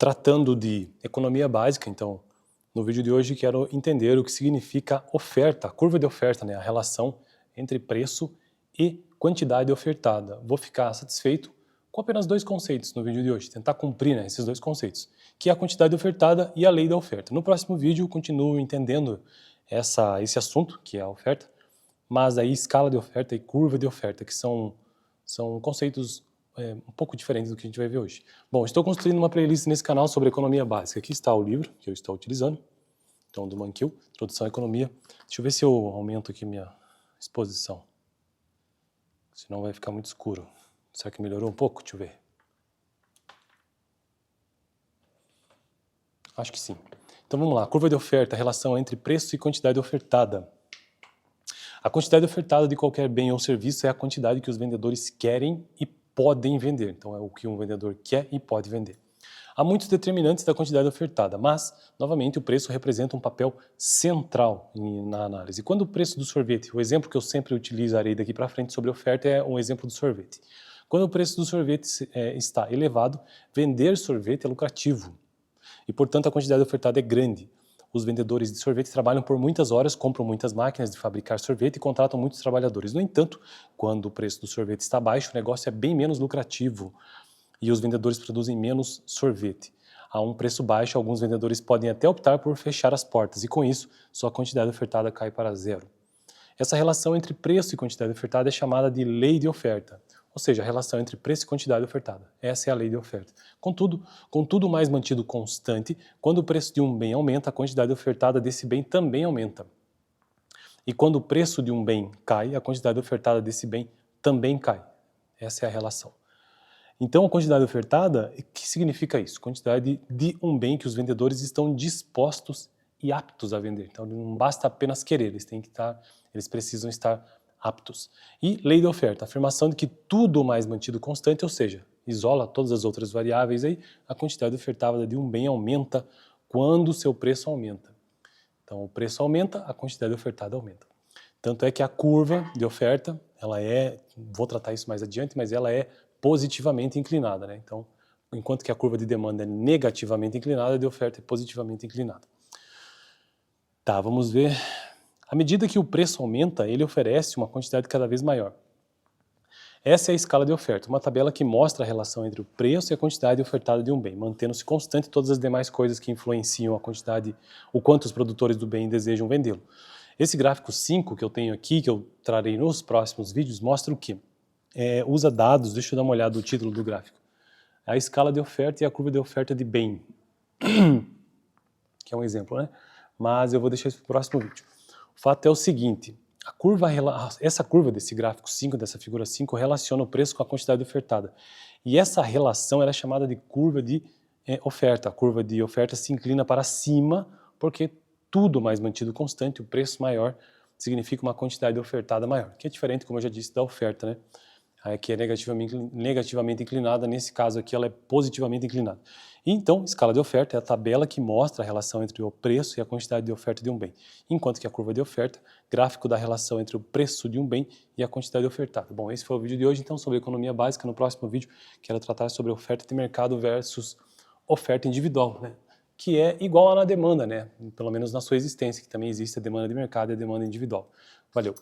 tratando de economia básica, então, no vídeo de hoje quero entender o que significa oferta, a curva de oferta, né? A relação entre preço e quantidade ofertada. Vou ficar satisfeito com apenas dois conceitos no vídeo de hoje, tentar cumprir, né, esses dois conceitos, que é a quantidade ofertada e a lei da oferta. No próximo vídeo continuo entendendo esse assunto, que é a oferta, mas aí escala de oferta e curva de oferta, que são conceitos um pouco diferentes do que a gente vai ver hoje. Bom, estou construindo uma playlist nesse canal sobre economia básica. Aqui está o livro que eu estou utilizando, então do Mankiw, Introdução à Economia. Deixa eu ver se eu aumento aqui minha exposição, senão vai ficar muito escuro. Será que melhorou um pouco? Deixa eu ver. Acho que sim. Então vamos lá, curva de oferta, relação entre preço e quantidade ofertada. A quantidade ofertada de qualquer bem ou serviço é a quantidade que os vendedores querem e podem vender. Então é o que um vendedor quer e pode vender. Há muitos determinantes da quantidade ofertada, mas, novamente, o preço representa um papel central na análise. Quando o preço do sorvete, o exemplo que eu sempre utilizarei daqui para frente sobre oferta é um exemplo do sorvete. Quando o preço do sorvete está elevado, vender sorvete é lucrativo e, portanto, a quantidade ofertada é grande. Os vendedores de sorvete trabalham por muitas horas, compram muitas máquinas de fabricar sorvete e contratam muitos trabalhadores. No entanto, quando o preço do sorvete está baixo, o negócio é bem menos lucrativo e os vendedores produzem menos sorvete. A um preço baixo, alguns vendedores podem até optar por fechar as portas e, com isso, sua quantidade ofertada cai para zero. Essa relação entre preço e quantidade ofertada é chamada de lei de oferta, ou seja, a relação entre preço e quantidade ofertada. Essa é a lei de oferta. Com tudo mais mantido constante, quando o preço de um bem aumenta, a quantidade ofertada desse bem também aumenta. E quando o preço de um bem cai, a quantidade ofertada desse bem também cai. Essa é a relação. Então, a quantidade ofertada, o que significa isso? Quantidade de um bem que os vendedores estão dispostos e aptos a vender. Então, não basta apenas querer, eles precisam estar aptos. E lei da oferta, a afirmação de que tudo mais mantido constante, ou seja, isola todas as outras variáveis, aí, a quantidade ofertada de um bem aumenta quando o seu preço aumenta. Então, o preço aumenta, a quantidade ofertada aumenta. Tanto é que a curva de oferta, vou tratar isso mais adiante, mas ela é positivamente inclinada, né? Então, enquanto que a curva de demanda é negativamente inclinada, a de oferta é positivamente inclinada. Tá, vamos ver. À medida que o preço aumenta, ele oferece uma quantidade cada vez maior. Essa é a escala de oferta, uma tabela que mostra a relação entre o preço e a quantidade ofertada de um bem, mantendo-se constante todas as demais coisas que influenciam a quantidade, o quanto os produtores do bem desejam vendê-lo. Esse gráfico 5 que eu tenho aqui, que eu trarei nos próximos vídeos, mostra o quê? Usa dados, deixa eu dar uma olhada no título do gráfico. A escala de oferta e a curva de oferta de bem, que é um exemplo, né? Mas eu vou deixar isso para o próximo vídeo. O fato é o seguinte, essa curva desse gráfico 5, dessa figura 5, relaciona o preço com a quantidade ofertada. E essa relação é chamada de curva de oferta. A curva de oferta se inclina para cima, porque tudo mais mantido constante, o preço maior significa uma quantidade ofertada maior, que é diferente, como eu já disse, da oferta, né? Aqui é negativamente inclinada, nesse caso aqui ela é positivamente inclinada. E então, escala de oferta é a tabela que mostra a relação entre o preço e a quantidade de oferta de um bem, enquanto que a curva de oferta, gráfico da relação entre o preço de um bem e a quantidade ofertada. Bom, esse foi o vídeo de hoje, então, sobre economia básica. No próximo vídeo, quero tratar sobre oferta de mercado versus oferta individual, né? Que é igual à na demanda, né? Pelo menos na sua existência, que também existe a demanda de mercado e a demanda individual. Valeu!